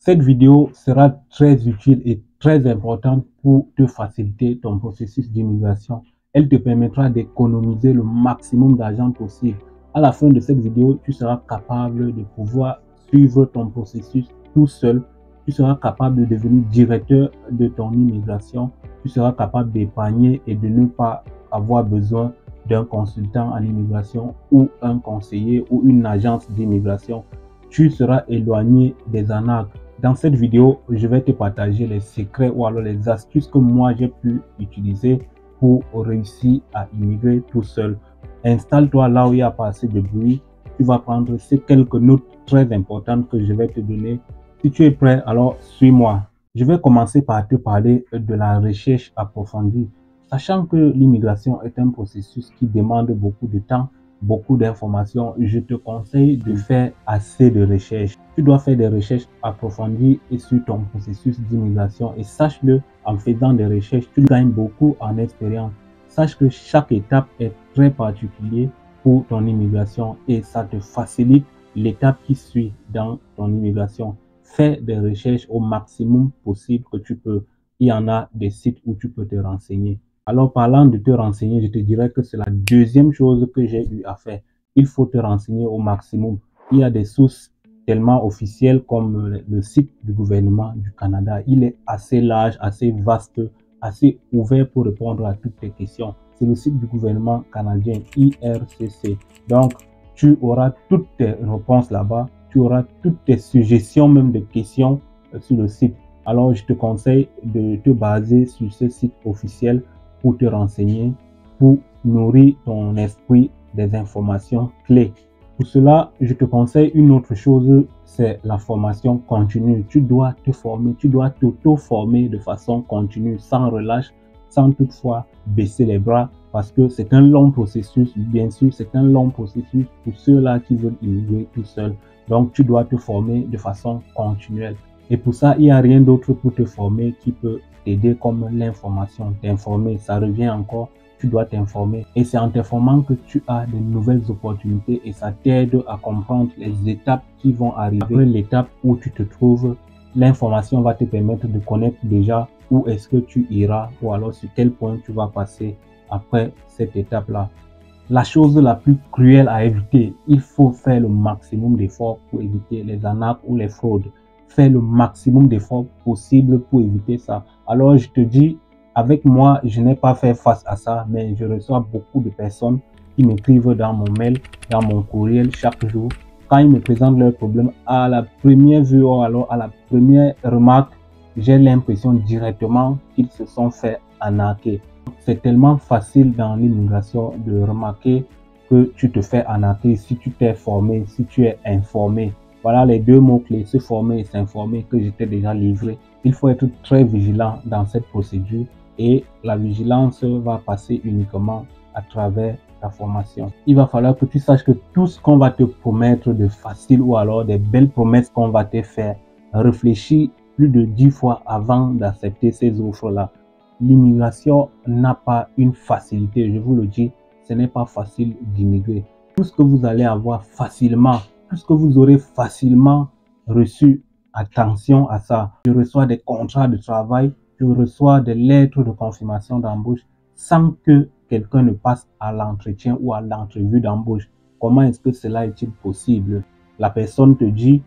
Cette vidéo sera très utile et très importante pour te faciliter ton processus d'immigration. Elle te permettra d'économiser le maximum d'argent possible. À la fin de cette vidéo, tu seras capable de pouvoir suivre ton processus tout seul. Tu seras capable de devenir directeur de ton immigration. Tu seras capable d'épargner et de ne pas avoir besoin d'un consultant en immigration ou un conseiller ou une agence d'immigration. Tu seras éloigné des arnaques. Dans cette vidéo, je vais te partager les secrets ou alors les astuces que moi j'ai pu utiliser pour réussir à immigrer tout seul. Installe-toi là où il n'y a pas assez de bruit. Tu vas prendre ces quelques notes très importantes que je vais te donner. Si tu es prêt, alors suis-moi. Je vais commencer par te parler de la recherche approfondie. Sachant que l'immigration est un processus qui demande beaucoup de temps, beaucoup d'informations, je te conseille de faire assez de recherches. Tu dois faire des recherches approfondies sur ton processus d'immigration et sache-le, en faisant des recherches, tu gagnes beaucoup en expérience. Sache que chaque étape est très particulière pour ton immigration et ça te facilite l'étape qui suit dans ton immigration. Fais des recherches au maximum possible que tu peux. Il y en a des sites où tu peux te renseigner. Alors, parlant de te renseigner, je te dirais que c'est la deuxième chose que j'ai eu à faire. Il faut te renseigner au maximum. Il y a des sources tellement officielles comme le site du gouvernement du Canada. Il est assez large, assez vaste, assez ouvert pour répondre à toutes tes questions. C'est le site du gouvernement canadien, IRCC. Donc, tu auras toutes tes réponses là-bas. Tu auras toutes tes suggestions, même des questions sur le site. Alors, je te conseille de te baser sur ce site officiel pour te renseigner, pour nourrir ton esprit des informations clés. Pour cela, je te conseille une autre chose, c'est la formation continue. Tu dois te former, tu dois t'auto-former de façon continue, sans relâche, sans toutefois baisser les bras, parce que c'est un long processus. Bien sûr, c'est un long processus pour ceux-là qui veulent immigrer tout seuls. Donc, tu dois te former de façon continuelle. Et pour ça, il n'y a rien d'autre pour te former qui peut t'aider comme l'information. T'informer, ça revient encore, tu dois t'informer. Et c'est en t'informant que tu as de nouvelles opportunités et ça t'aide à comprendre les étapes qui vont arriver. Après l'étape où tu te trouves, l'information va te permettre de connaître déjà où est-ce que tu iras ou alors sur quel point tu vas passer après cette étape-là. La chose la plus cruelle à éviter, il faut faire le maximum d'efforts pour éviter les arnaques ou les fraudes. Fais le maximum d'efforts possible pour éviter ça. Alors je te dis, avec moi, je n'ai pas fait face à ça, mais je reçois beaucoup de personnes qui m'écrivent dans mon mail, dans mon courriel chaque jour. Quand ils me présentent leurs problèmes, à la première vue ou alors à la première remarque, j'ai l'impression directement qu'ils se sont fait arnaquer. C'est tellement facile dans l'immigration de remarquer que tu te fais arnaquer si tu t'es formé, si tu es informé. Voilà les deux mots-clés, se former et s'informer, que j'étais déjà livré. Il faut être très vigilant dans cette procédure et la vigilance va passer uniquement à travers ta formation. Il va falloir que tu saches que tout ce qu'on va te promettre de facile ou alors des belles promesses qu'on va te faire, réfléchis plus de 10 fois avant d'accepter ces offres-là. L'immigration n'a pas une facilité, je vous le dis, ce n'est pas facile d'immigrer. Tout ce que vous allez avoir facilement, tout ce que vous aurez facilement reçu, attention à ça. Je reçois des contrats de travail, je reçois des lettres de confirmation d'embauche sans que quelqu'un ne passe à l'entretien ou à l'entrevue d'embauche. Comment est-ce que cela est-il possible? La personne te dit,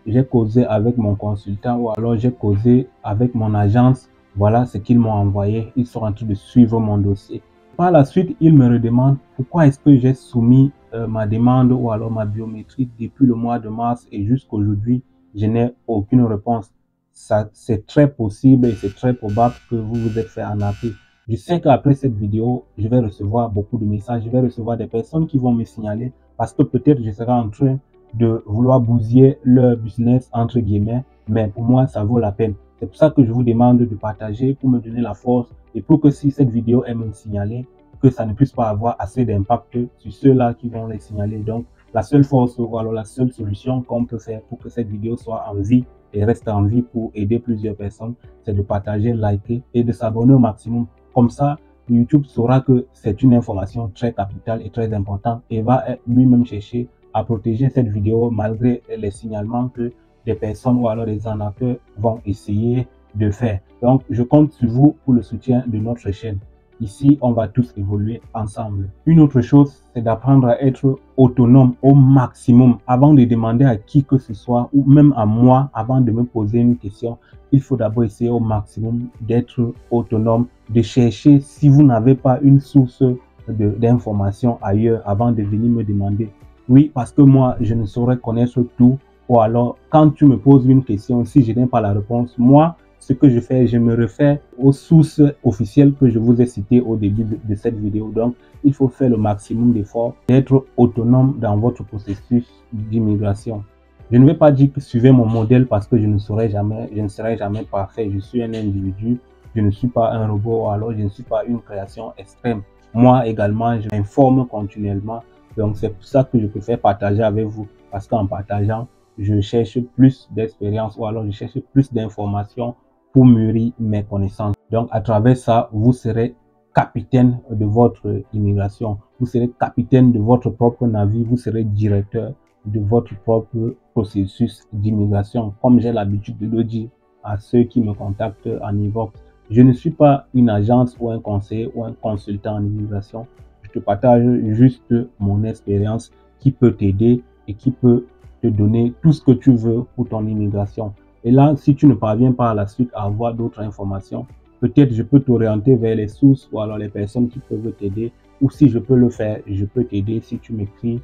j'ai causé avec mon consultant ou alors j'ai causé avec mon agence. Voilà ce qu'ils m'ont envoyé. Ils sont en train de suivre mon dossier. Par la suite, ils me redemandent pourquoi est-ce que j'ai soumis ma demande ou alors ma biométrie depuis le mois de mars et jusqu'aujourd'hui, je n'ai aucune réponse. Ça, c'est très possible et c'est très probable que vous vous êtes fait arnaquer. Je sais qu'après cette vidéo, je vais recevoir beaucoup de messages. Je vais recevoir des personnes qui vont me signaler parce que peut-être je serai en train de vouloir bousiller leur business, entre guillemets. Mais pour moi, ça vaut la peine. C'est pour ça que je vous demande de partager pour me donner la force et pour que si cette vidéo est me signalée, que ça ne puisse pas avoir assez d'impact sur ceux-là qui vont les signaler. Donc, la seule force ou alors la seule solution qu'on peut faire pour que cette vidéo soit en vie et reste en vie pour aider plusieurs personnes, c'est de partager, liker et de s'abonner au maximum. Comme ça, YouTube saura que c'est une information très capitale et très importante et va lui-même chercher à protéger cette vidéo malgré les signalements que des personnes ou alors des arnaqueurs vont essayer de faire. Donc, je compte sur vous pour le soutien de notre chaîne. Ici, on va tous évoluer ensemble. Une autre chose, c'est d'apprendre à être autonome au maximum avant de demander à qui que ce soit ou même à moi avant de me poser une question. Il faut d'abord essayer au maximum d'être autonome, de chercher si vous n'avez pas une source d'information ailleurs avant de venir me demander. Oui, parce que moi, je ne saurais connaître tout. Ou alors, quand tu me poses une question, si je n'ai pas la réponse, moi, ce que je fais, je me réfère aux sources officielles que je vous ai citées au début de cette vidéo. Donc, il faut faire le maximum d'efforts d'être autonome dans votre processus d'immigration. Je ne vais pas dire que suivez mon modèle parce que je ne serai jamais parfait. Je suis un individu, je ne suis pas un robot, ou alors je ne suis pas une création extrême. Moi également, je m'informe continuellement. Donc, c'est pour ça que je préfère partager avec vous parce qu'en partageant, je cherche plus d'expérience ou alors je cherche plus d'informations pour mûrir mes connaissances. Donc, à travers ça, vous serez capitaine de votre immigration. Vous serez capitaine de votre propre navire. Vous serez directeur de votre propre processus d'immigration. Comme j'ai l'habitude de le dire à ceux qui me contactent en Evox, je ne suis pas une agence ou un conseiller ou un consultant en immigration. Je te partage juste mon expérience qui peut t'aider et qui peut te donner tout ce que tu veux pour ton immigration. Et là, si tu ne parviens pas à la suite à avoir d'autres informations, peut-être je peux t'orienter vers les sources ou alors les personnes qui peuvent t'aider. Ou si je peux le faire, je peux t'aider si tu m'écris.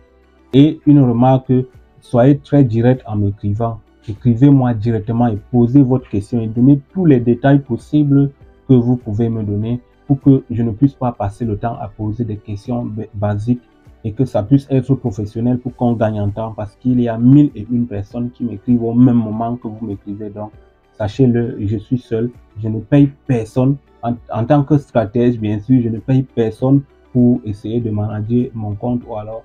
Et une remarque, soyez très direct en m'écrivant. Écrivez-moi directement et posez votre question et donnez tous les détails possibles que vous pouvez me donner pour que je ne puisse pas passer le temps à poser des questions basiques et que ça puisse être professionnel pour qu'on gagne en temps parce qu'il y a 1001 personnes qui m'écrivent au même moment que vous m'écrivez. Donc, sachez-le, je suis seul, je ne paye personne. En tant que stratège, bien sûr, je ne paye personne pour essayer de manager mon compte ou alors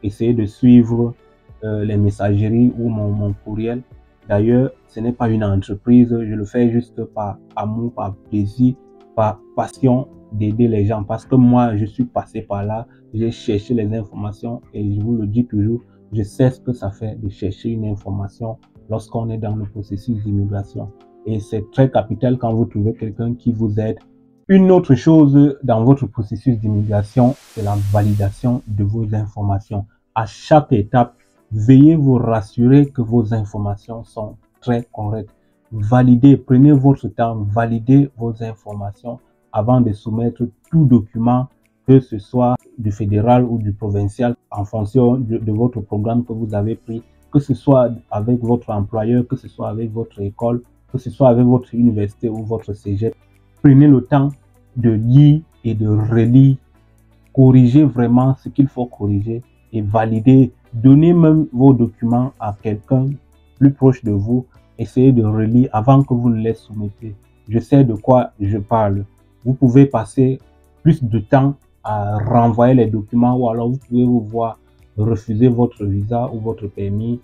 essayer de suivre les messageries ou mon courriel. D'ailleurs, ce n'est pas une entreprise, je le fais juste par amour, par plaisir, par passion d'aider les gens parce que moi, je suis passé par là, j'ai cherché les informations et je vous le dis toujours, je sais ce que ça fait de chercher une information lorsqu'on est dans le processus d'immigration. Et c'est très capital quand vous trouvez quelqu'un qui vous aide. Une autre chose dans votre processus d'immigration, c'est la validation de vos informations. À chaque étape, veuillez vous rassurer que vos informations sont très correctes. Validez, prenez votre temps, validez vos informations avant de soumettre tout document, que ce soit du fédéral ou du provincial, en fonction de votre programme que vous avez pris, que ce soit avec votre employeur, que ce soit avec votre école, que ce soit avec votre université ou votre cégep. Prenez le temps de lire et de relire, corrigez vraiment ce qu'il faut corriger et valider. Donnez même vos documents à quelqu'un plus proche de vous. Essayez de relire avant que vous ne les soumettez. Je sais de quoi je parle. Vous pouvez passer plus de temps à renvoyer les documents ou alors vous pouvez vous voir refuser votre visa ou votre permis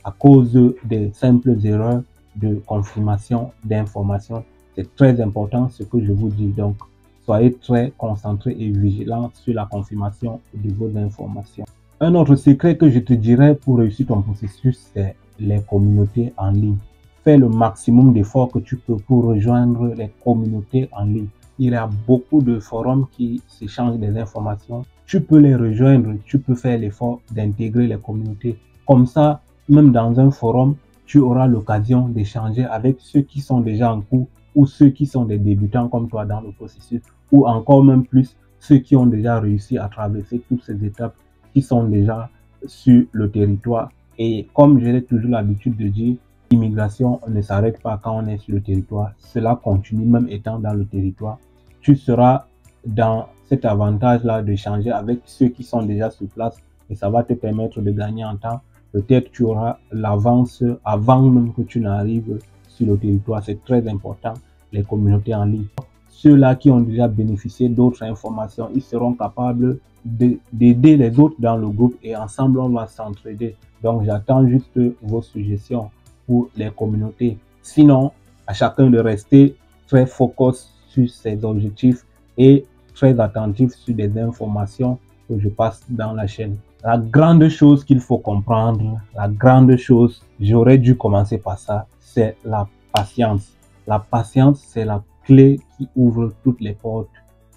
à cause des simples erreurs de confirmation d'informations. C'est très important ce que je vous dis. Donc, soyez très concentrés et vigilants sur la confirmation de vos informations. Un autre secret que je te dirais pour réussir ton processus, c'est les communautés en ligne. Fais le maximum d'efforts que tu peux pour rejoindre les communautés en ligne. Il y a beaucoup de forums qui s'échangent des informations. Tu peux les rejoindre, tu peux faire l'effort d'intégrer les communautés. Comme ça, même dans un forum, tu auras l'occasion d'échanger avec ceux qui sont déjà en cours ou ceux qui sont des débutants comme toi dans le processus, ou encore même plus, ceux qui ont déjà réussi à traverser toutes ces étapes, qui sont déjà sur le territoire. Et comme j'ai toujours l'habitude de dire, l'immigration ne s'arrête pas quand on est sur le territoire, cela continue même étant dans le territoire. Tu seras dans cet avantage-là d'échanger avec ceux qui sont déjà sur place et ça va te permettre de gagner en temps. Peut-être tu auras l'avance avant même que tu n'arrives sur le territoire. C'est très important, les communautés en ligne. Ceux-là qui ont déjà bénéficié d'autres informations, ils seront capables d'aider les autres dans le groupe et ensemble, on va s'entraider. Donc, j'attends juste vos suggestions pour les communautés. Sinon, à chacun de rester très focus sur ses objectifs et très attentif sur des informations que je passe dans la chaîne. La grande chose qu'il faut comprendre, la grande chose, j'aurais dû commencer par ça, c'est la patience. La patience, c'est la clé qui ouvre toutes les portes,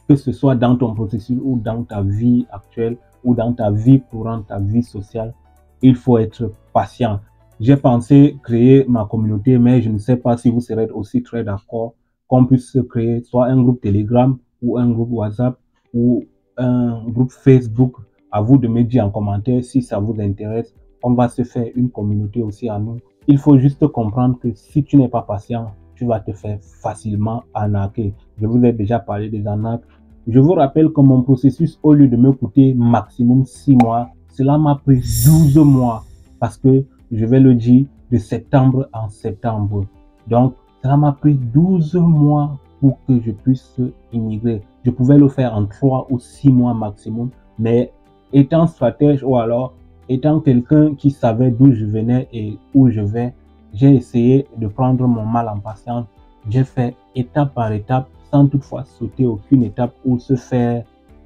que ce soit dans ton processus ou dans ta vie actuelle ou dans ta vie courante, ta vie sociale. Il faut être patient. J'ai pensé créer ma communauté, mais je ne sais pas si vous serez aussi très d'accord qu'on puisse créer soit un groupe Telegram ou un groupe WhatsApp ou un groupe Facebook. À vous de me dire en commentaire si ça vous intéresse. On va se faire une communauté aussi à nous. Il faut juste comprendre que si tu n'es pas patient, tu vas te faire facilement arnaquer. Je vous ai déjà parlé des arnaques. Je vous rappelle que mon processus, au lieu de me coûter maximum 6 mois, cela m'a pris 12 mois parce que je vais le dire de septembre en septembre. Donc, cela m'a pris 12 mois pour que je puisse immigrer. Je pouvais le faire en 3 ou 6 mois maximum, mais étant stratège ou alors étant quelqu'un qui savait d'où je venais et où je vais, j'ai essayé de prendre mon mal en patience. J'ai fait étape par étape sans toutefois sauter aucune étape ou se faire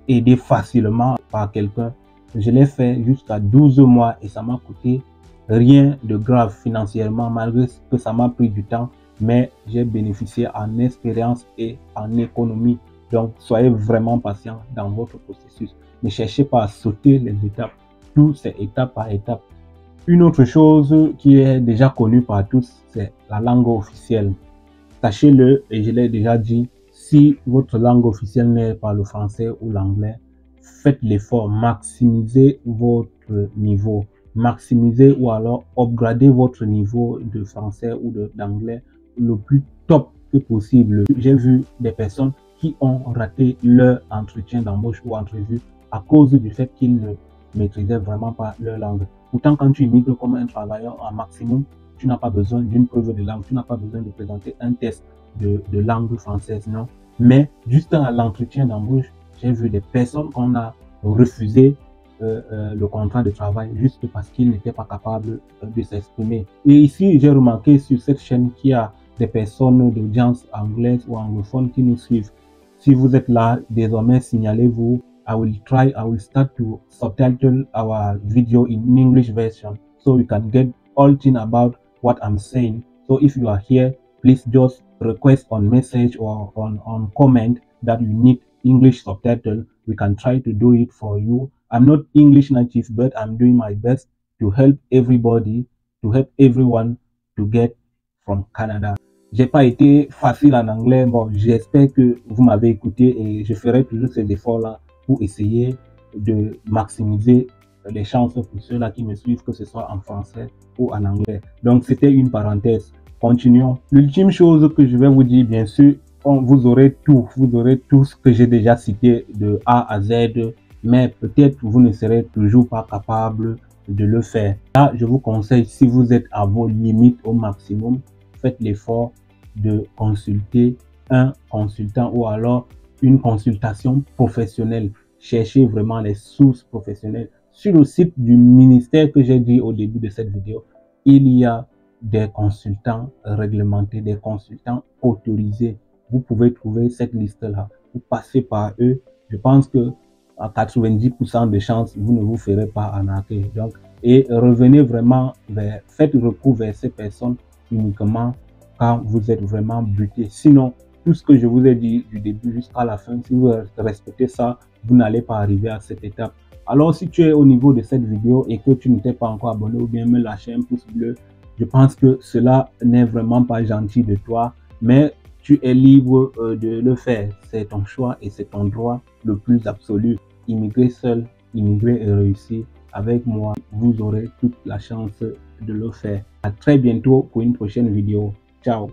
aider facilement par quelqu'un. Je l'ai fait jusqu'à 12 mois et ça m'a coûté rien de grave financièrement malgré que ça m'a pris du temps, mais j'ai bénéficié en expérience et en économie. Donc, soyez vraiment patient dans votre processus. Ne cherchez pas à sauter les étapes. Tout c'est étape par étape. Une autre chose qui est déjà connue par tous, c'est la langue officielle. Sachez-le, et je l'ai déjà dit, si votre langue officielle n'est pas le français ou l'anglais, faites l'effort, maximisez votre niveau, maximisez ou alors upgradez votre niveau de français ou d'anglais le plus top que possible. J'ai vu des personnes qui ont raté leur entretien d'embauche ou entrevue à cause du fait qu'ils ne maîtrisaient vraiment pas leur langue. Pourtant, quand tu immigres comme un travailleur en maximum, tu n'as pas besoin d'une preuve de langue, tu n'as pas besoin de présenter un test de langue française, non. Mais juste à l'entretien d'embauche, j'ai vu des personnes qu'on a refusé le contrat de travail juste parce qu'ils n'étaient pas capables de s'exprimer. Et ici, j'ai remarqué sur cette chaîne qu'il y a des personnes d'audience anglaise ou anglophone qui nous suivent. Si vous êtes là, désormais, signalez-vous. I will start to subtitle our video in English version so you can get all thing about what I'm saying. So if you are here, please just request on message or on comment that you need English subtitle. We can try to do it for you. I'm not English native, but I'm doing my best to help everybody, to help everyone to get from Canada. J'ai pas été facile en anglais. Bon, j'espère que vous m'avez écouté et je ferai toujours ces efforts-là pour essayer de maximiser les chances pour ceux-là qui me suivent, que ce soit en français ou en anglais. Donc, c'était une parenthèse. Continuons. L'ultime chose que je vais vous dire, bien sûr, vous aurez tout ce que j'ai déjà cité de A à Z, mais peut-être vous ne serez toujours pas capable de le faire. Là, je vous conseille, si vous êtes à vos limites au maximum, faites l'effort de consulter un consultant ou alors une consultation professionnelle. Cherchez vraiment les sources professionnelles. Sur le site du ministère que j'ai dit au début de cette vidéo, il y a des consultants réglementés, des consultants autorisés. Vous pouvez trouver cette liste-là. Vous passez par eux. Je pense que à 90% de chances, vous ne vous ferez pas arnaquer. Donc, et revenez vraiment faites recours vers ces personnes uniquement quand vous êtes vraiment buté. Sinon, tout ce que je vous ai dit du début jusqu'à la fin, si vous respectez ça, vous n'allez pas arriver à cette étape. Alors, si tu es au niveau de cette vidéo et que tu ne t'es pas encore abonné ou bien me lâcher un pouce bleu, je pense que cela n'est vraiment pas gentil de toi, mais tu es libre de le faire. C'est ton choix et c'est ton droit le plus absolu. Immigrer seul, immigrer et réussir. Avec moi, vous aurez toute la chance de le faire. À très bientôt pour une prochaine vidéo. Ciao.